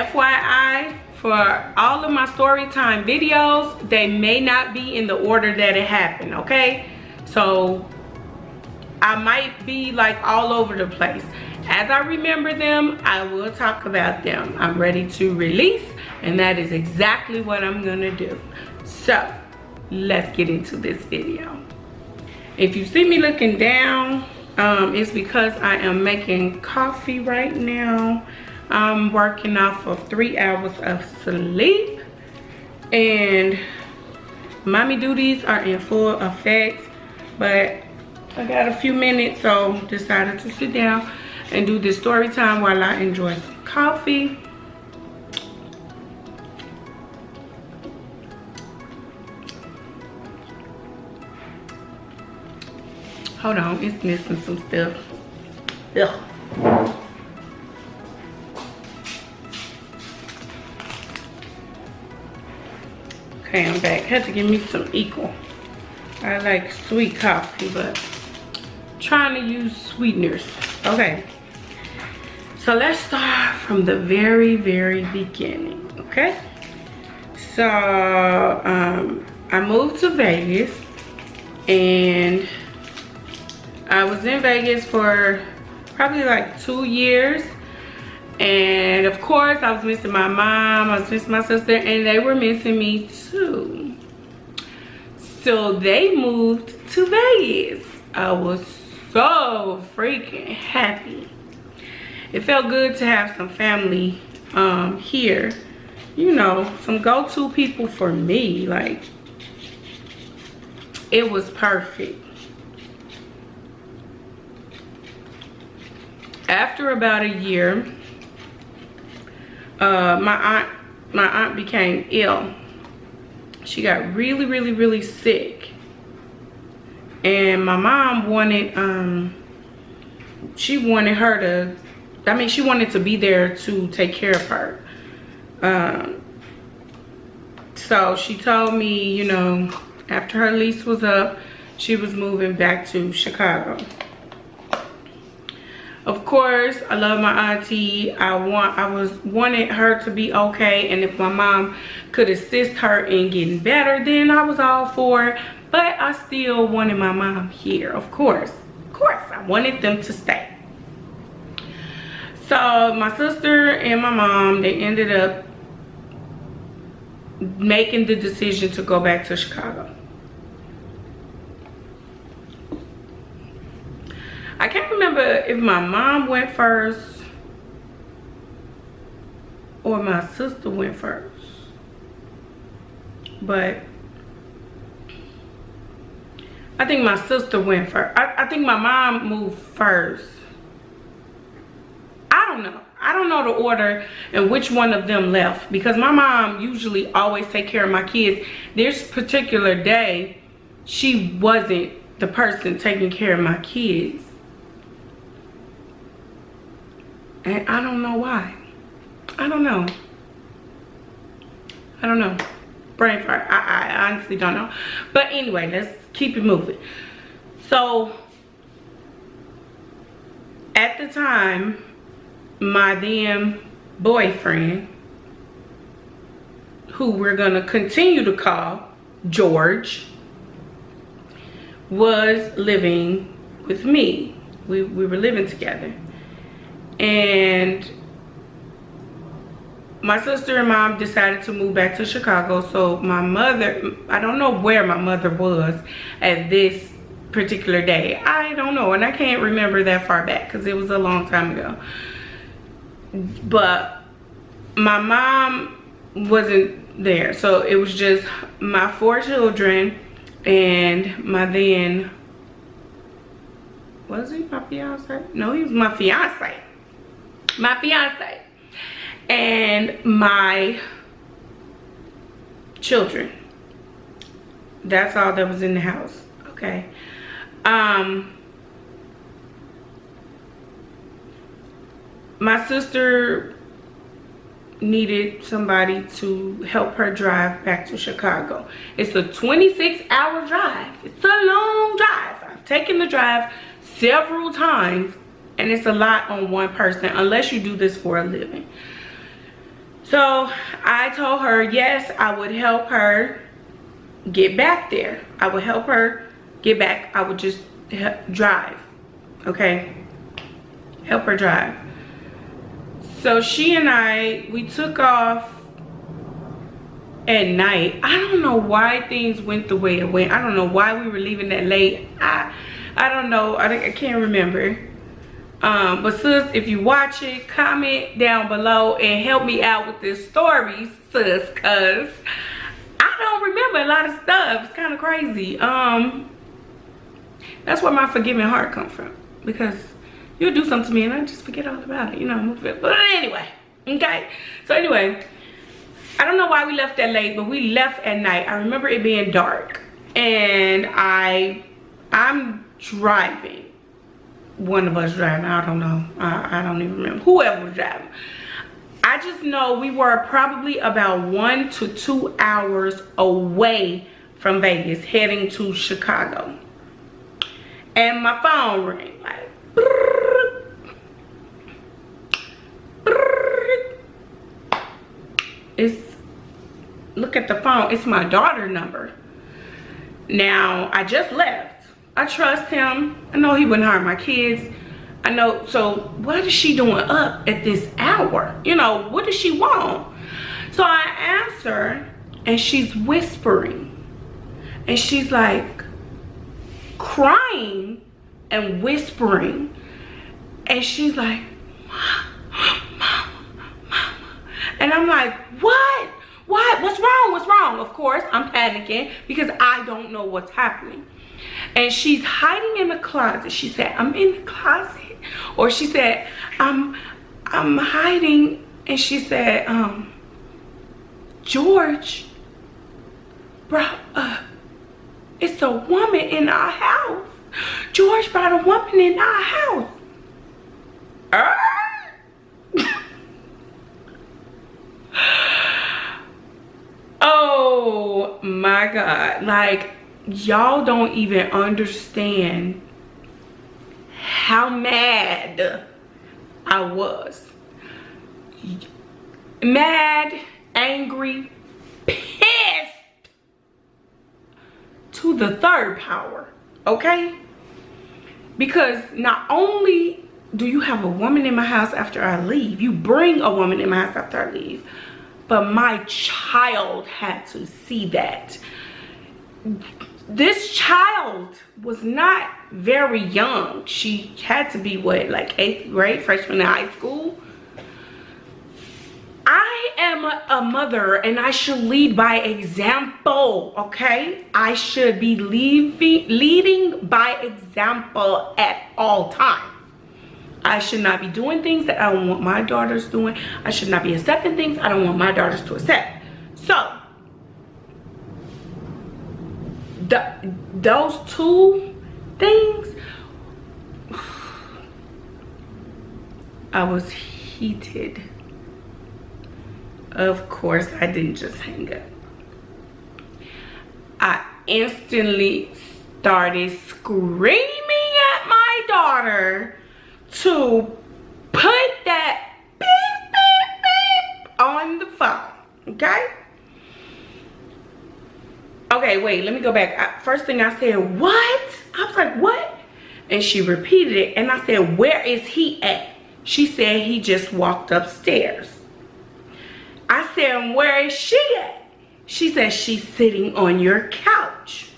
FYI, for all of my story time videos, they may not be in the order that it happened, okay? So I might be like all over the place. As I remember them, I will talk about them. I'm ready to release, and that is exactly what I'm gonna do. So let's get into this video. If you see me looking down, it's because I am making coffee right now. I'm working off of 3 hours of sleep, and mommy duties are in full effect, but I got a few minutes, so decided to sit down and do this story time while I enjoy some coffee. Hold on, it's missing some stuff. Ugh. Okay, I'm back. Had to give me some equal. I like sweet coffee, but trying to use sweeteners. Okay, so let's start from the very beginning. Okay, so I moved to Vegas, and I was in Vegas for probably like 2 years, and of course I was missing my mom, I was missing my sister, and they were missing me too. So they moved to Vegas. I was so freaking happy. It felt good to have some family here, you know, some go-to people for me. Like, it was perfect. After about a year, my aunt became ill. She got really sick, and my mom wanted she wanted her to, I mean, she wanted to be there to take care of her. So she told me, you know, after her lease was up, she was moving back to Chicago. Of course, I love my auntie. I wanted her to be okay, and if my mom could assist her in getting better, then I was all for it. But I still wanted my mom here, of course. I wanted them to stay. So my sister and my mom, they ended up making the decision to go back to Chicago. I can't remember if my mom went first or my sister went first, but I think my sister went first. I think my mom moved first. I don't know the order and which one of them left, because my mom usually always take care of my kids. This particular day, she wasn't the person taking care of my kids. And I don't know why. I don't know. Brain fart. I honestly don't know. But anyway, let's keep it moving. So at the time, my then boyfriend, who we're gonna continue to call George, was living with me. We were living together. And my sister and mom decided to move back to Chicago. So my mother, I don't know where my mother was at this particular day. I don't know, and I can't remember that far back because it was a long time ago. But my mom wasn't there, so it was just my 4 children and my then, was he my fiance? No, he was my fiance. And my children. That's all that was in the house. Okay. My sister needed somebody to help her drive back to Chicago. It's a 26-hour drive. It's a long drive. I've taken the drive several times, and it's a lot on one person unless you do this for a living. So I told her, yes, I would help her get back there. I would help her get back. I would just drive, okay? Help her drive. So she and we took off at night. I don't know why things went the way it went. I don't know why we were leaving that late. I don't know. I can't remember. But sis, if you watch it, comment down below and help me out with this story, sis, cause I don't remember a lot of stuff. It's kind of crazy. That's where my forgiving heart comes from, because you'll do something to me and I just forget all about it, you know. But anyway, okay. So anyway, I don't know why we left that late, but we left at night. I remember it being dark, and I'm driving. One of us driving, I don't know. I don't even remember. Whoever was driving. I just know we were probably about 1 to 2 hours away from Vegas, heading to Chicago. And my phone rang like, look at the phone, it's my daughter's number. Now, I just left. I trust him. I know he wouldn't harm my kids. I know, so what is she doing up at this hour? You know, what does she want? So I answer, and she's whispering. And she's like crying and whispering. And she's like, Mama. And I'm like, what? What? What's wrong? What's wrong? Of course, I'm panicking because I don't know what's happening. And she's hiding in the closet. She said, I'm in the closet. Or she said, I'm hiding. And she said, George brought it's a woman in our house. George brought a woman in our house. Oh my God. Like, y'all don't even understand how mad I was. Mad, angry, pissed to the third power, okay? Because not only do you have a woman in my house after I leave, you bring a woman in my house after I leave, but my child had to see that. This child was not very young. She had to be what, like 8th grade, freshman in high school. I am a mother and I should lead by example, okay? I should be leading by example at all times. I should not be doing things that I don't want my daughters doing. I should not be accepting things I don't want my daughters to accept. So, those two things, I was heated. Of course, I didn't just hang up. I instantly started screaming at my daughter to put that beep, beep, beep on the phone, okay? Okay, wait, let me go back. First thing I said, what? I was like, what? And she repeated it, and I said, where is he at? She said he just walked upstairs. I said, where is she at? She said, she's sitting on your couch.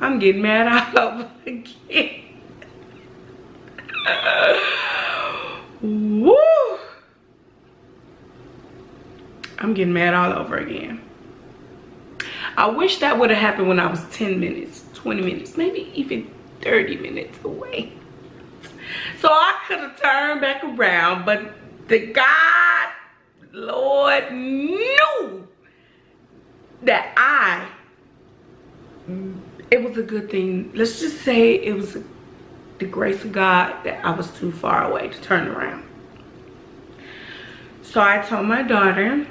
I'm getting mad all over again. Woo! I'm getting mad all over again. I wish that would have happened when I was 10 minutes, 20 minutes, maybe even 30 minutes away. So I could have turned back around, but the God, Lord, knew that it was a good thing. Let's just say it was the grace of God that I was too far away to turn around. So I told my daughter,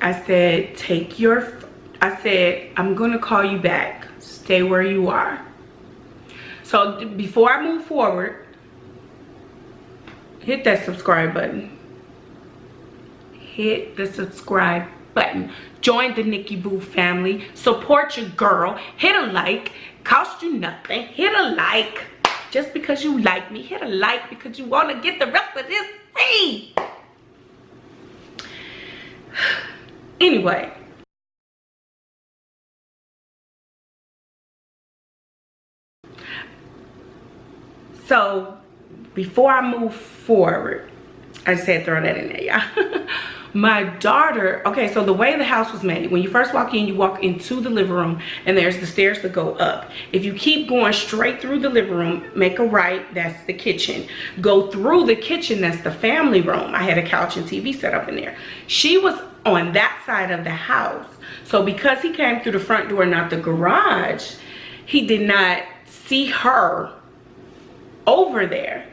I said, I'm gonna call you back. Stay where you are. So before I move forward, hit that subscribe button. Hit the subscribe button. Join the Nikki Boo family. Support your girl. Hit a like. Cost you nothing. Hit a like. Just because you like me. Hit a like because you want to get the rest of this free. Anyway. So, before I move forward, I just had to throw that in there, y'all. My daughter, okay, so the way the house was made, when you first walk in, you walk into the living room and there's the stairs to go up. If you keep going straight through the living room, make a right, that's the kitchen. Go through the kitchen, that's the family room. I had a couch and TV set up in there. She was on that side of the house. So because he came through the front door, not the garage, he did not see her over there.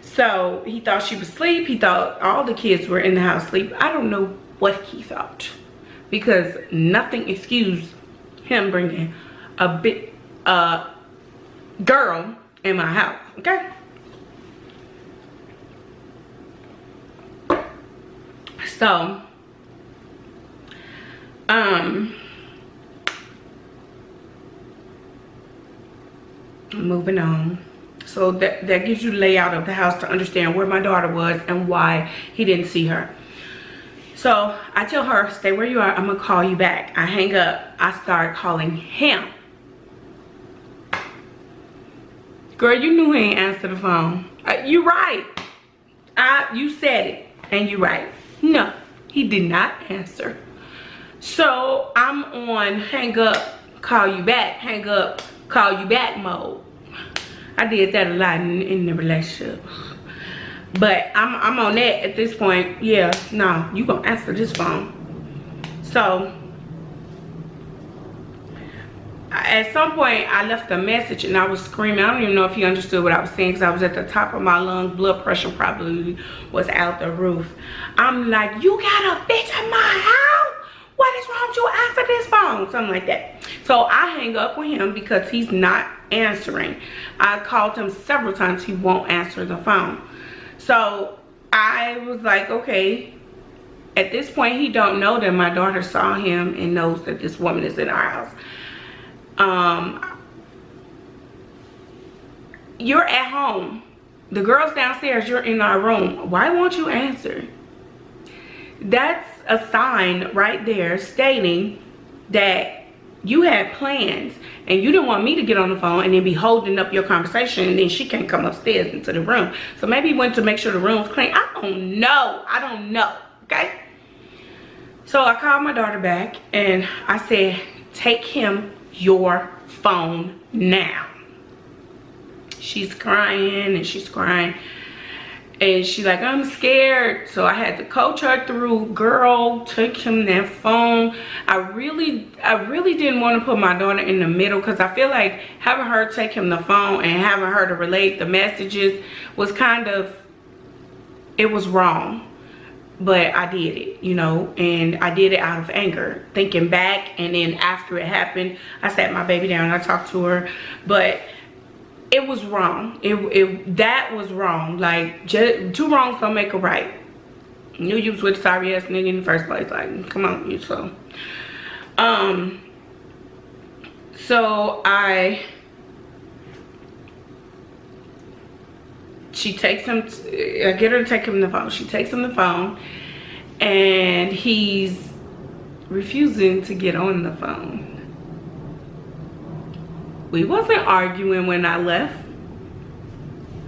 So he thought she was asleep. He thought all the kids were in the house asleep. I don't know what he thought, because nothing excused him bringing a big girl in my house. Okay. So moving on. So that gives you the layout of the house to understand where my daughter was and why he didn't see her. So I tell her, stay where you are, I'm gonna call you back. I hang up, I start calling him. Girl, you knew he ain't answer the phone. You right. You said it and you right. No, he did not answer. So I'm on hang up, call you back, hang up, call you back mode. I did that a lot in the relationship, but I'm on that at this point. Yeah, no, you gonna answer this phone. So at some point I left a message and I was screaming. I don't even know if he understood what I was saying, because I was at the top of my lungs. Blood pressure probably was out the roof. I'm like, you got a bitch in my house? What is wrong with you? Answer this phone. Something like that. So I hang up with him because he's not answering. I called him several times. He won't answer the phone. So I was like, okay. At this point, he don't know that my daughter saw him and knows that this woman is in our house. You're at home. The girl's downstairs. You're in our room. Why won't you answer? That's a sign right there stating that you had plans and you didn't want me to get on the phone and then be holding up your conversation, and then she can't come upstairs into the room. So maybe he went to make sure the room's clean. I don't know. Okay. So I called my daughter back and I said, take him your phone now. She's crying and she's crying. And she's like, I'm scared. So I had to coach her through, girl, take him that phone. I really didn't want to put my daughter in the middle, because I feel like having her take him the phone and having her to relate the messages was kind of, it was wrong. But I did it, you know, and I did it out of anger, thinking back. And then after it happened, I sat my baby down and I talked to her. But it was wrong. That was wrong. Like, two wrongs don't make a right. Knew you was with a sorry ass nigga in the first place. Like, come on, you. So she takes him, I get her to take him the phone. She takes him the phone and he's refusing to get on the phone. We wasn't arguing when I left.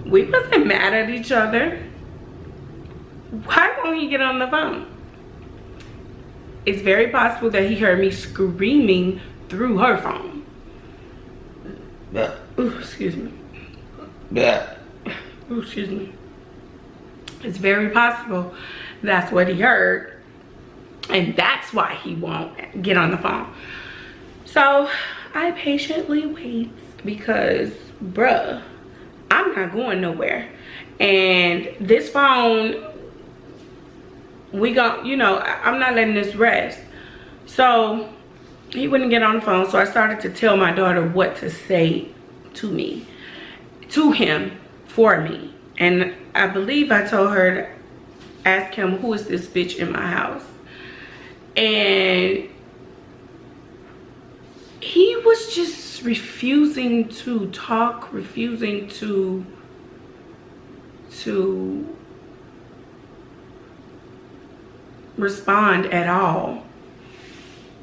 We wasn't mad at each other. Why won't he get on the phone? It's very possible that he heard me screaming through her phone. Ooh, excuse me. Ooh, excuse me. It's very possible that's what he heard, and that's why he won't get on the phone. So I patiently wait, because bruh, I'm not going nowhere. And this phone, you know, I'm not letting this rest. So he wouldn't get on the phone. So I started to tell my daughter what to say to him, for me. And I believe I told her to ask him, who is this bitch in my house? And he was just refusing to talk, refusing to respond at all.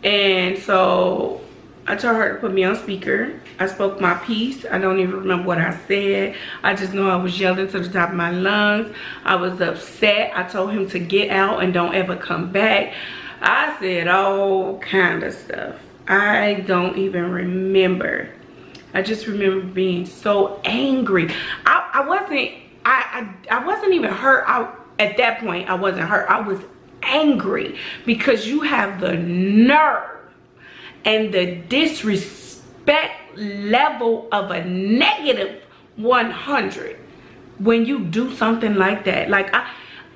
And so I told her to put me on speaker. I spoke my piece. I don't even remember what I said. I just know I was yelling to the top of my lungs. I was upset. I told him to get out and don't ever come back. I said all kind of stuff. I don't even remember. I just remember being so angry. I wasn't even hurt. At that point, I wasn't hurt. I was angry because you have the nerve and the disrespect level of a -100 when you do something like that. Like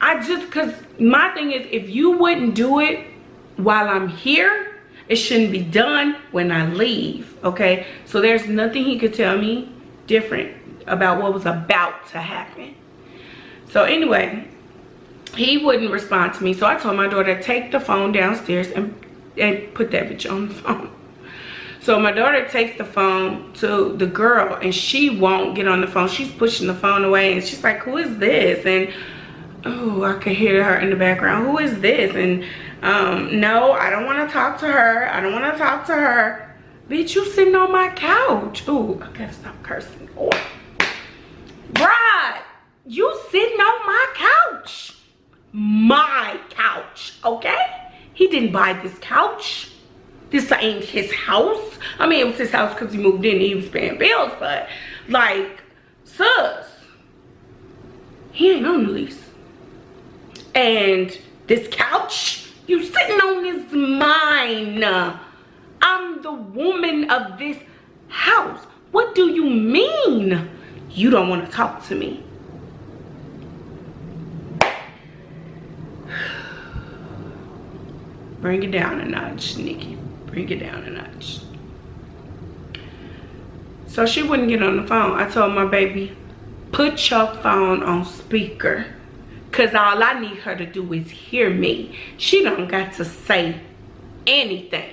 I just, cause my thing is, if you wouldn't do it while I'm here, it shouldn't be done when I leave. Okay, so there's nothing he could tell me different about what was about to happen. So anyway, he wouldn't respond to me, so I told my daughter, take the phone downstairs and put that bitch on the phone. So my daughter takes the phone to the girl, and she won't get on the phone. She's pushing the phone away, and she's like, who is this? And oh, I could hear her in the background, who is this? And no, I don't want to talk to her. I don't want to talk to her. Bitch, you sitting on my couch. Oh, I gotta stop cursing. Oh. Bride, you sitting on my couch. My couch, okay? He didn't buy this couch. This ain't his house. I mean, it was his house because he moved in and he was paying bills, but like, sus, he ain't on the lease. And this couch you sitting on is mine. I'm the woman of this house. What do you mean you don't want to talk to me? Bring it down a notch, Nikki. Bring it down a notch. So she wouldn't get on the phone. I told my baby, put your phone on speaker, because all I need her to do is hear me. She don't got to say anything.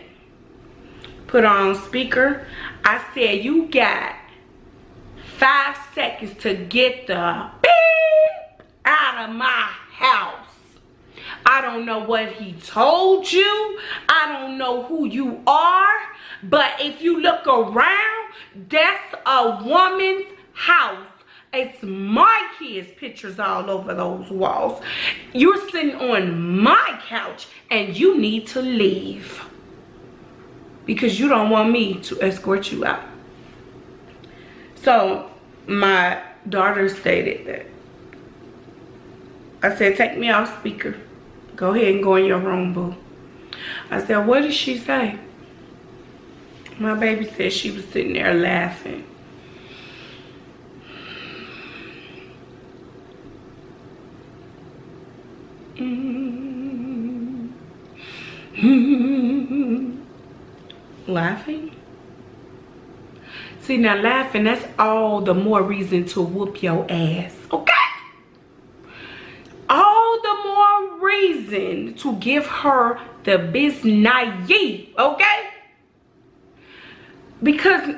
Put her on speaker. I said, you got 5 seconds to get the beep out of my house. I don't know what he told you. I don't know who you are. But if you look around, that's a woman's house. It's my kids' pictures all over those walls. You're sitting on my couch and you need to leave, because you don't want me to escort you out. So my daughter stated that. I said, take me off speaker. Go ahead and go in your room, boo. I said, what did she say? My baby said she was sitting there laughing. Laughing? See, now laughing, that's all the more reason to whoop your ass, okay? All the more reason to give her the business, okay? Because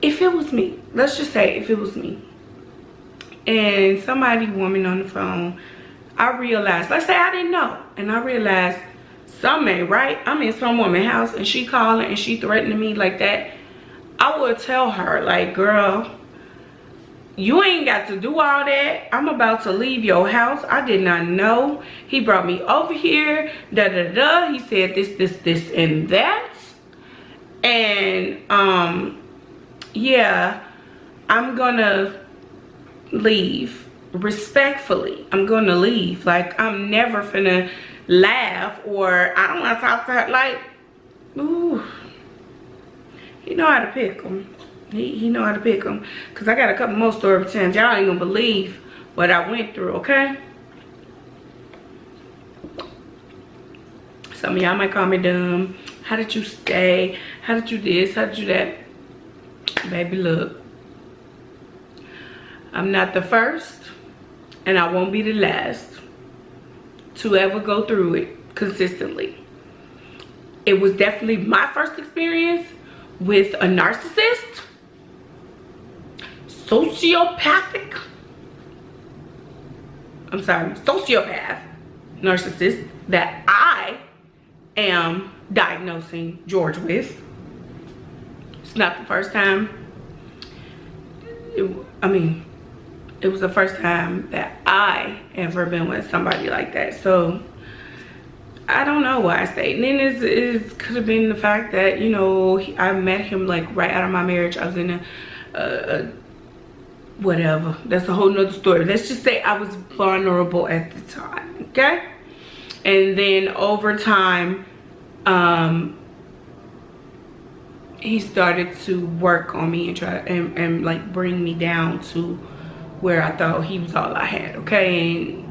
if it was me, let's just say if it was me, and somebody woman on the phone, I realized, let's say I didn't know, and I realized something ain't right. I'm in some woman's house and she calling and she threatening me like that. I would tell her, like, girl, you ain't got to do all that. I'm about to leave your house. I did not know. He brought me over here. Da da da. He said this, and that. And yeah, I'm gonna leave respectfully. I'm gonna leave. Like, I'm never finna laugh, or I don't want to talk to her. Like, ooh, he know how to pick them. He know how to pick them. Because I got a couple more story times. Y'all ain't gonna believe what I went through, okay? Some of y'all might call me dumb. How did you stay? How did you this? How did you that? Baby, look. I'm not the first, and I won't be the last to ever go through it consistently. It was definitely my first experience with a narcissist, sociopathic narcissist that I am diagnosing George with. It's not the first time. It was the first time that I ever been with somebody like that. So I don't know why I stayed. And then it could have been the fact that, you know, I met him like right out of my marriage. I was in a whatever. That's a whole nother story. Let's just say I was vulnerable at the time, okay? And then over time, he started to work on me and try and like bring me down to where I thought he was all I had, okay? And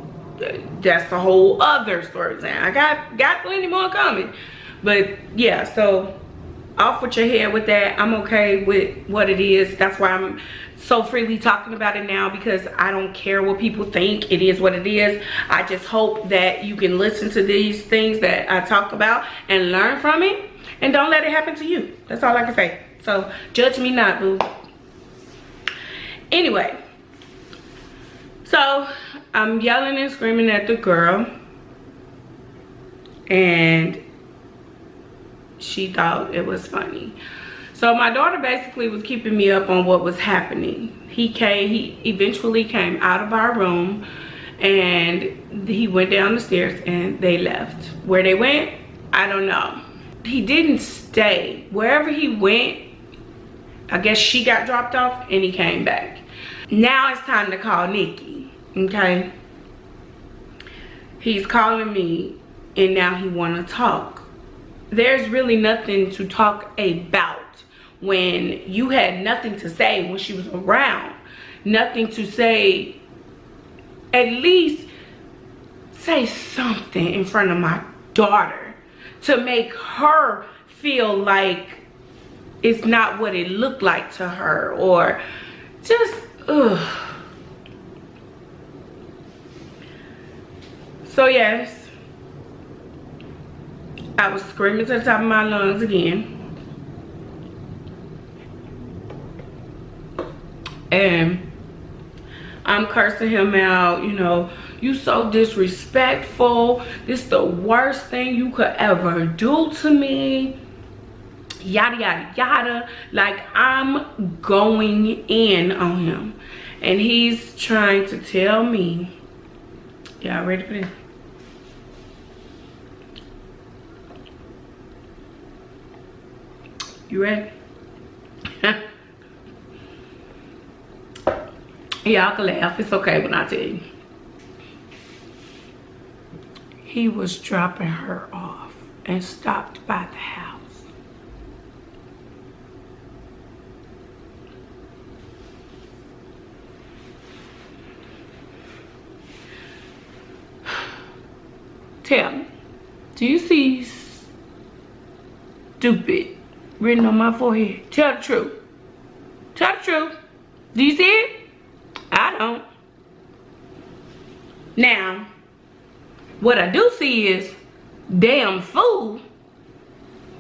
that's a whole other story. I got plenty more coming. But yeah, so off with your head with that. I'm okay with what it is. That's why I'm so freely talking about it now, because I don't care what people think. It is what it is. I just hope that you can listen to these things that I talk about and learn from it, and don't let it happen to you. That's all I can say. So judge me not, boo. Anyway, so I'm yelling and screaming at the girl, and she thought it was funny. So my daughter basically was keeping me up on what was happening. He eventually came out of our room, and he went down the stairs and they left. Where they went, I don't know. He didn't stay. Wherever he went, I guess she got dropped off and he came back. Now it's time to call Nikki, okay? He's calling me and now he wanna talk. There's really nothing to talk about when you had nothing to say when she was around. Nothing to say. At least say something in front of my daughter to make her feel like it's not what it looked like to her, or just ugh. So yes, I was screaming to the top of my lungs again, and I'm cursing him out. You know, you so disrespectful. This the worst thing you could ever do to me. Yada yada yada. Like, I'm going in on him, and he's trying to tell me. Y'all ready for this? You ready? Y'all can laugh. It's okay when I tell you. He was dropping her off and stopped by the house. Tell me, do you see stupid written on my forehead? Tell the truth. Tell the truth. Do you see it? I don't. Now, what I do see is damn fool.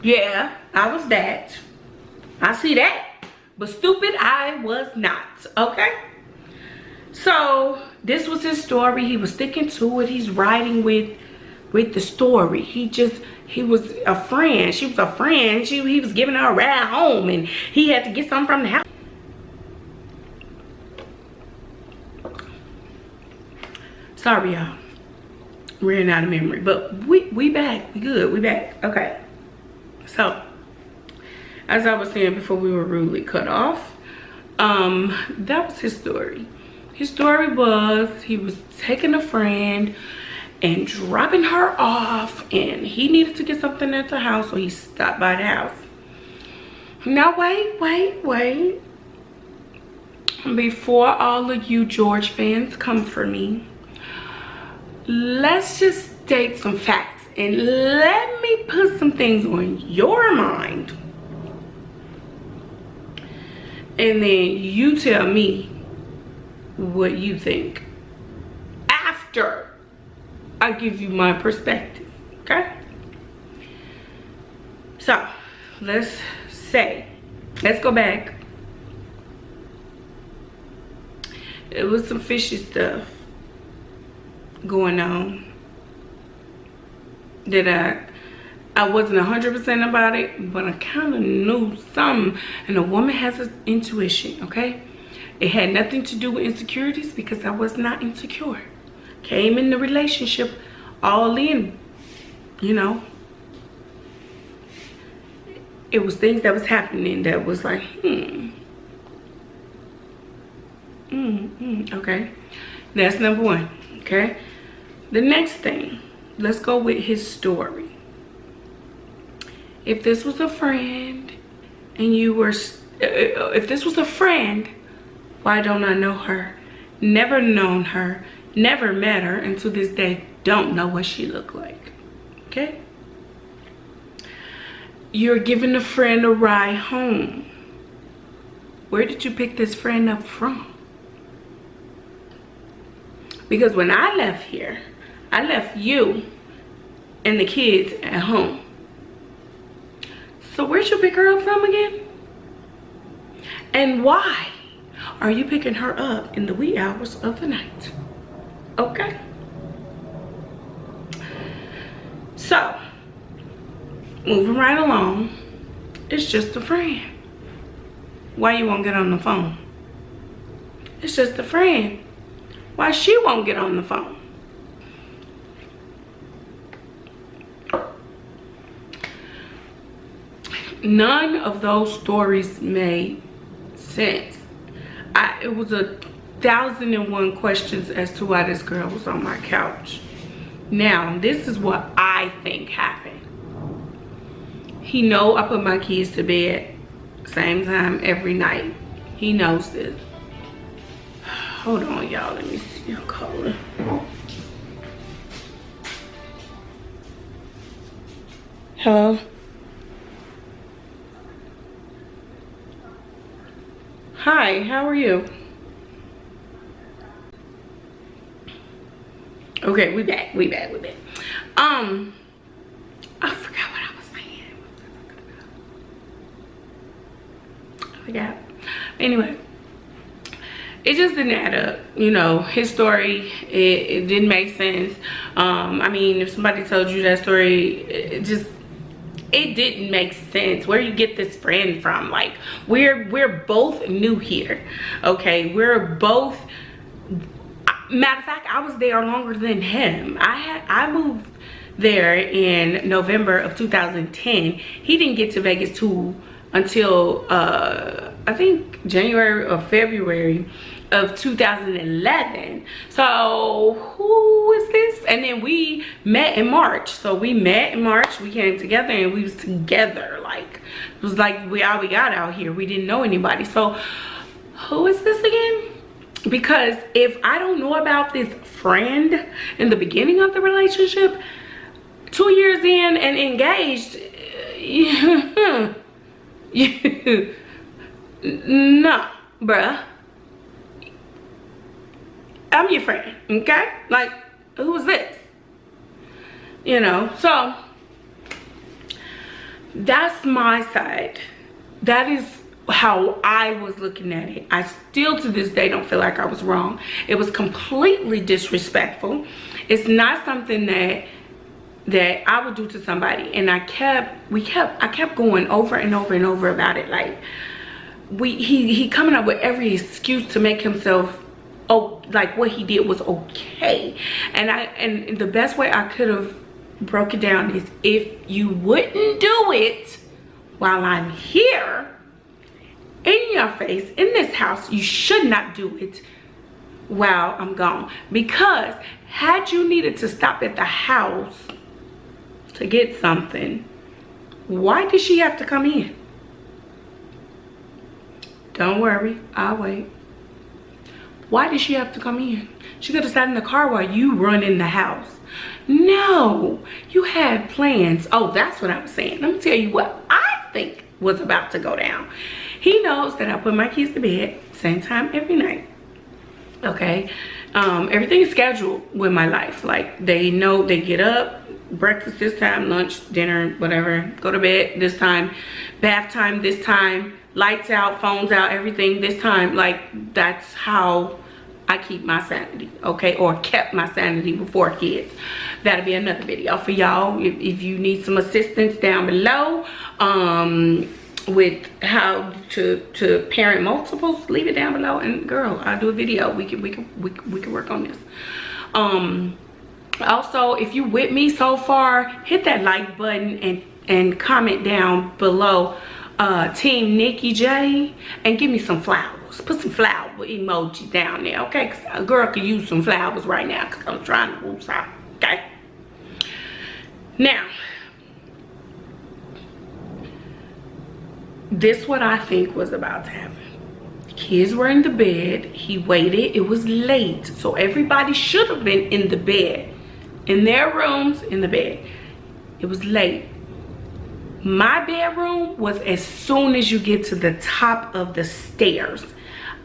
Yeah, I was that. I see that. But stupid, I was not. Okay? So, this was his story. He was sticking to it. He's riding with the story. He was a friend. She was a friend. He was giving her a ride home, and he had to get something from the house. Sorry, y'all. Ran out of memory. But we back. We good. We back. Okay. So, as I was saying before we were rudely cut off, that was his story. His story was he was taking a friend and dropping her off, and he needed to get something at the house, so he stopped by the house. Now wait. Before all of you George fans come for me, let's just state some facts and let me put some things on your mind, and then you tell me what you think after I give you my perspective, okay? So let's go back. It was some fishy stuff going on that I wasn't 100% about it, but I kind of knew something. And a woman has an intuition, okay? It had nothing to do with insecurities because I was not insecure. Came in the relationship all in, you know. It was things that was happening that was like, okay. That's number one, okay? The next thing, let's go with his story. If this was a friend and you were, if this was a friend, why don't I know her? Never known her, never met her, and to this day, don't know what she looked like, okay? You're giving a friend a ride home. Where did you pick this friend up from? Because when I left here, I left you and the kids at home. So where'd you pick her up from again? And why are you picking her up in the wee hours of the night? Okay. So, moving right along, it's just a friend. Why you won't get on the phone? It's just a friend. Why she won't get on the phone? None of those stories made sense. It was 1,001 questions as to why this girl was on my couch. Now, this is what I think happened. He know I put my kids to bed same time every night. He knows this. Hold on, y'all. Let me see your color. Hello? Hi, how are you? Okay, we back. I forgot what I was saying. I forgot. Anyway, it just didn't add up. You know, his story, it didn't make sense. I mean, if somebody told you that story, it didn't make sense. Where you get this friend from? Like, we're both new here, okay? We're both, matter of fact, I was there longer than him. I moved there in November of 2010. He didn't get to Vegas until I think January or February of 2011. So who is this? And then we met in March. So we met in March, we came together, and we was together. Like, it was like we got out here. We didn't know anybody. So who is this again? Because if I don't know about this friend in the beginning of the relationship, 2 years in and engaged, no, bruh. I'm your friend, okay? Like, who is this? You know, so that's my side. That is how I was looking at it. I still to this day don't feel like I was wrong. It was completely disrespectful. It's not something that I would do to somebody. And I kept going over and over and over about it. Like, he coming up with every excuse to make himself, oh, like what he did was okay. And the best way I could have broke it down is, if you wouldn't do it while I'm here in your face in this house, you should not do it while I'm gone. Because had you needed to stop at the house to get something, why did she have to come in? Don't worry, I'll wait. Why did she have to come in? She could have sat in the car while you run in the house. No, you had plans. Oh, that's what I was saying. Let me tell you what I think was about to go down. He knows that I put my kids to bed same time every night. Okay, everything is scheduled with my life. Like, they know, they get up, breakfast this time, lunch, dinner, whatever, go to bed this time, bath time this time, lights out, phones out, everything this time. Like, that's how I keep my sanity, okay, or kept my sanity before kids. That'll be another video for y'all. If you need some assistance down below with how to parent multiples, leave it down below, and girl, I'll do a video. We can work on this. Also, if you with me so far, hit that like button and comment down below Team NIKKIJ, and give me some flowers. Put some flower emoji down there, okay? Because a girl could use some flowers right now, because I'm trying to move out, okay? Now, this what I think was about to happen. Kids were in the bed. He waited. It was late, so everybody should have been in the bed, in their rooms, in the bed. It was late. My bedroom was as soon as you get to the top of the stairs.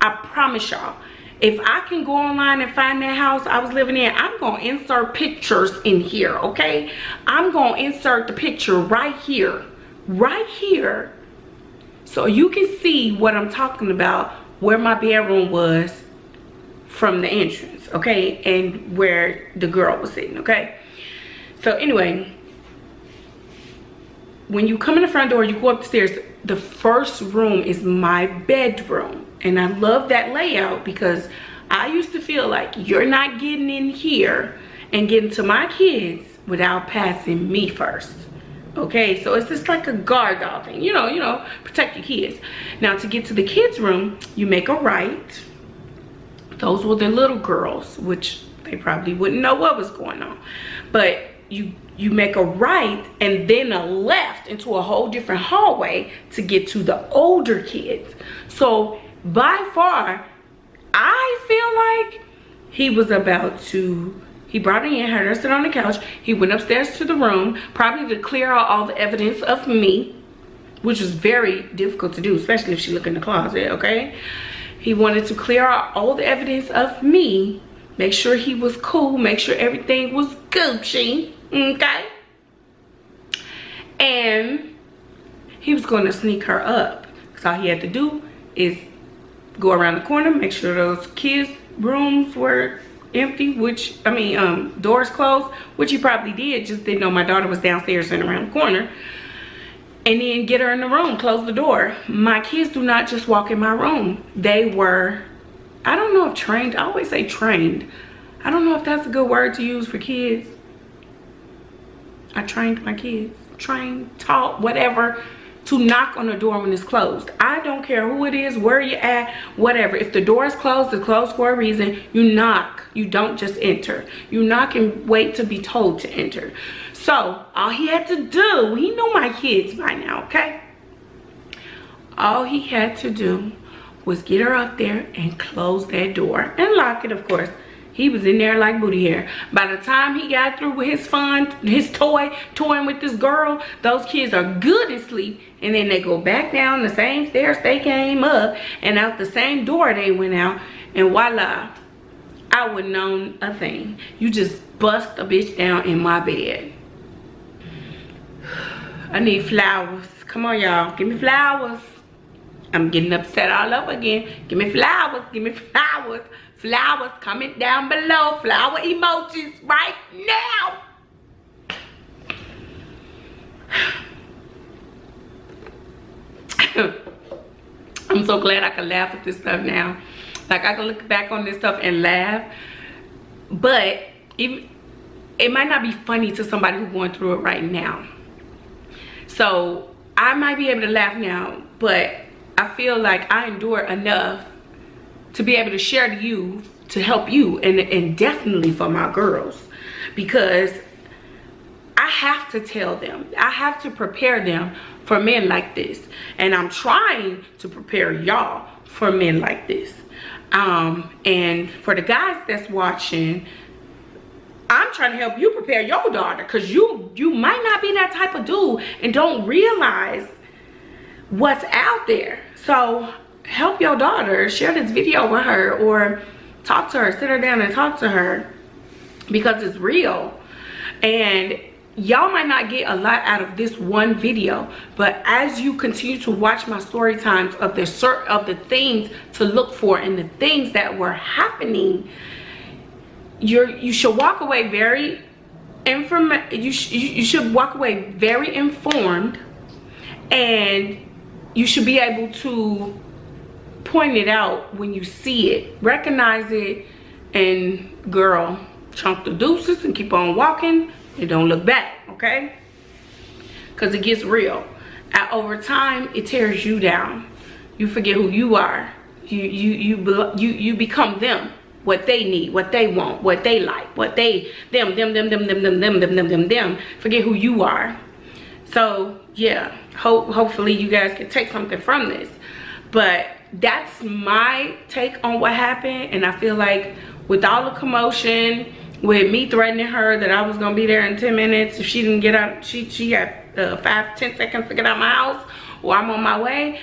I promise y'all, if I can go online and find that house I was living in, I'm gonna insert pictures in here, okay? I'm gonna insert the picture right here, so you can see what I'm talking about, where my bedroom was from the entrance, okay, and where the girl was sitting, okay? So anyway, when you come in the front door, you go up the stairs, the first room is my bedroom. And I love that layout, because I used to feel like you're not getting in here and getting to my kids without passing me first. Okay, so it's just like a guard dog thing, you know, protect your kids. Now, to get to the kids' room, you make a right. Those were the little girls, which they probably wouldn't know what was going on. But you make a right and then a left into a whole different hallway to get to the older kids. So by far, I feel like he was about to, he brought in, had her sit on the couch. He went upstairs to the room, probably to clear out all the evidence of me, which was very difficult to do, especially if she looked in the closet, okay? He wanted to clear out all the evidence of me, make sure he was cool, make sure everything was Gucci, okay? And he was going to sneak her up, because all he had to do is go around the corner, make sure those kids' rooms were empty, which, I mean, doors closed, which he probably did, just didn't know my daughter was downstairs and around the corner. And then get her in the room, close the door. My kids do not just walk in my room. They were, I don't know if trained, I always say trained. I don't know if that's a good word to use for kids. I trained my kids, trained, taught, whatever, to knock on the door when it's closed. I don't care who it is, where you're at, whatever. If the door is closed, it's closed for a reason. You knock. You don't just enter. You knock and wait to be told to enter. So all he had to do, he knew my kids by now, okay? All he had to do was get her up there and close that door and lock it, of course. He was in there like booty hair. By the time he got through with his fun, his toying with this girl, those kids are good asleep. And then they go back down the same stairs they came up, and out the same door they went out. And voila, I wouldn't known a thing. You just bust a bitch down in my bed. I need flowers. Come on, y'all. Give me flowers. I'm getting upset all over again. Give me flowers. Give me flowers. Flowers, comment down below. Flower emojis right now. I'm so glad I can laugh at this stuff now. Like, I can look back on this stuff and laugh. But even, it might not be funny to somebody who's going through it right now. So I might be able to laugh now, but I feel like I endure enough to be able to share to you, to help you, and definitely for my girls, because I have to tell them, I have to prepare them for men like this, and I'm trying to prepare y'all for men like this. And for the guys that's watching, I'm trying to help you prepare your daughter, because you might not be that type of dude and don't realize what's out there. So help your daughter, share this video with her, or talk to her, sit her down and talk to her, because it's real. And y'all might not get a lot out of this one video, but as you continue to watch my story times of the things to look for and the things that were happening, you should walk away very you should walk away very informed, and you should be able to point it out when you see it, recognize it, and girl, chunk the deuces and keep on walking and don't look back, okay? Because it gets real. Over time, it tears you down. You forget who you are. You become them. What they need, what they want, what they like, what they them. Forget who you are. So yeah, hopefully you guys can take something from this. But that's my take on what happened. And I feel like with all the commotion, with me threatening her that I was gonna be there in 10 minutes if she didn't get out, she had 5-10 seconds to get out of my house, or I'm on my way.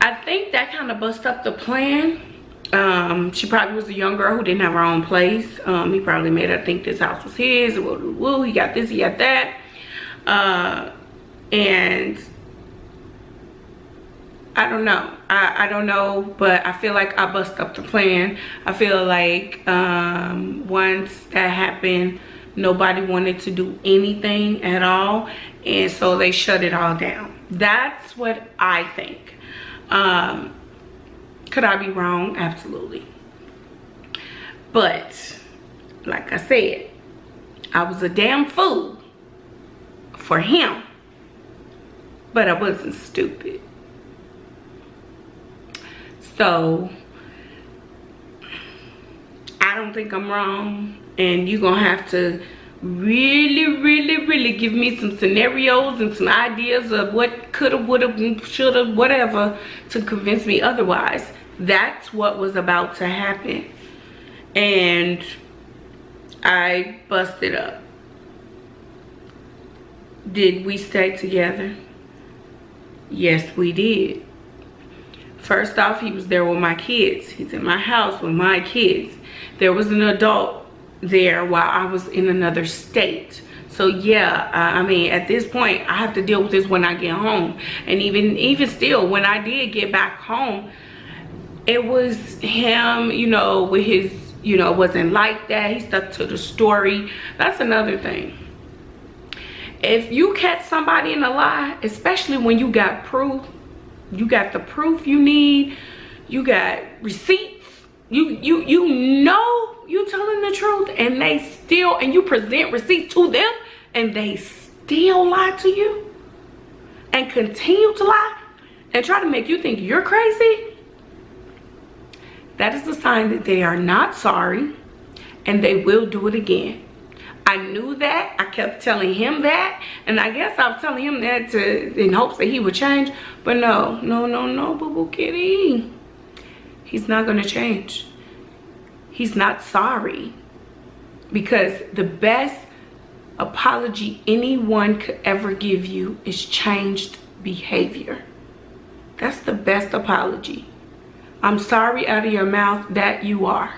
I think that kind of bust up the plan. She probably was a young girl who didn't have her own place. He probably made her think this house was his. Woo, he got this, he got that. And I don't know. I don't know, but I feel like I bust up the plan. I feel like once that happened, nobody wanted to do anything at all, and so they shut it all down. That's what I think. Could I be wrong? Absolutely. But like I said, I was a damn fool for him, but I wasn't stupid. So I don't think I'm wrong, and you're gonna have to really give me some scenarios and some ideas of what coulda, woulda, shoulda, whatever, to convince me otherwise. That's what was about to happen, and I busted up. Did we stay together? Yes, we did. First off, he was there with my kids. He's in my house with my kids. There was an adult there while I was in another state. So yeah, I mean, at this point, I have to deal with this when I get home. And even still, when I did get back home, it was him, you know, with his, you know, it wasn't like that. He stuck to the story. That's another thing. If you catch somebody in a lie, especially when you got proof, you got the proof you need, you got receipts, you know you telling the truth, and they still, and you present receipts to them, and they still lie to you and continue to lie and try to make you think you're crazy, that is a sign that they are not sorry, and they will do it again. I knew that. I kept telling him that, and I guess I was telling him that in hopes that he would change. But no, boo-boo kitty. He's not gonna change. He's not sorry, because the best apology anyone could ever give you is changed behavior. That's the best apology. I'm sorry out of your mouth, that you are.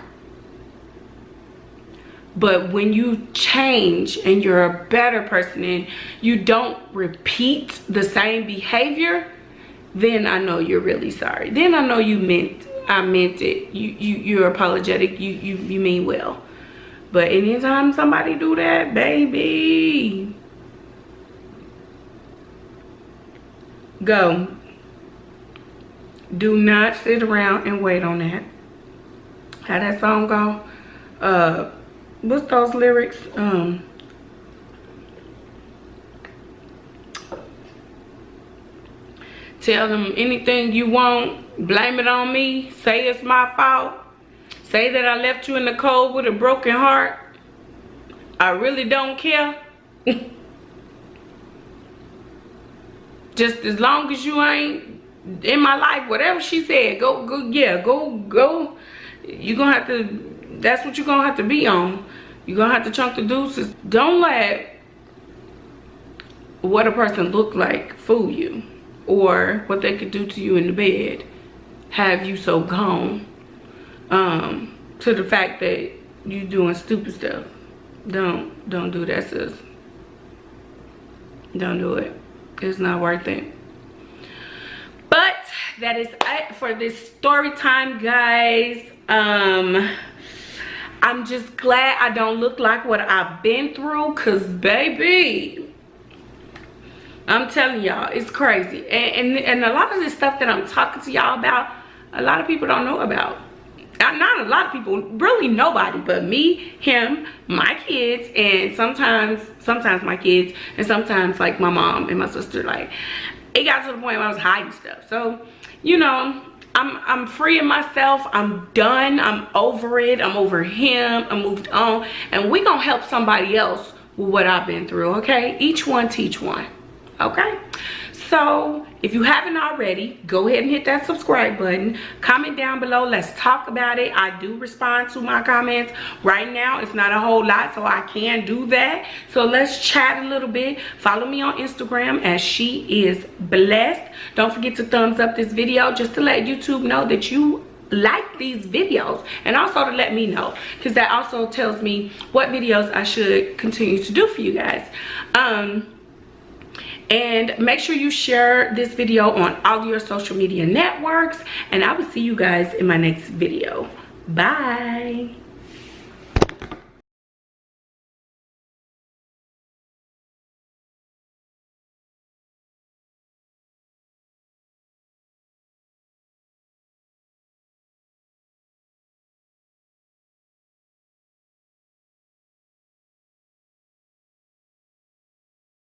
But when you change and you're a better person and you don't repeat the same behavior, then I know you're really sorry. Then I know I meant it. You're apologetic. You mean well. But anytime somebody do that, baby, go. Do not sit around and wait on that. How that song go? What's those lyrics? Tell them anything you want, blame it on me, say it's my fault, say that I left you in the cold with a broken heart, I really don't care. Just as long as you ain't in my life, whatever she said, go, you're gonna have to, that's what you're gonna have to be on. You're gonna have to chunk the deuces. Don't let what a person look like fool you, or what they could do to you in the bed have you so gone. to the fact that you doing stupid stuff. Don't do that, sis. Don't do it. It's not worth it. But that is it for this story time, guys. I'm just glad I don't look like what I've been through, cause baby, I'm telling y'all, it's crazy. And a lot of this stuff that I'm talking to y'all about, a lot of people don't know about. Not a lot of people, really nobody but me, him, my kids, and sometimes my kids, and sometimes like my mom and my sister. Like, it got to the point where I was hiding stuff. So, you know, I'm freeing myself. I'm done. I'm over it. I'm over him. I moved on, and we gonna help somebody else with what I've been through. Okay, each one teach one. Okay, so if you haven't already, go ahead and hit that subscribe button. Comment down below. Let's talk about it. I do respond to my comments. Right now, it's not a whole lot, so I can do that. So let's chat a little bit. Follow me on Instagram as She Is Blessed. Don't forget to thumbs up this video just to let YouTube know that you like these videos, and also to let me know, because that also tells me what videos I should continue to do for you guys. And make sure you share this video on all your social media networks, and I will see you guys in my next video. Bye.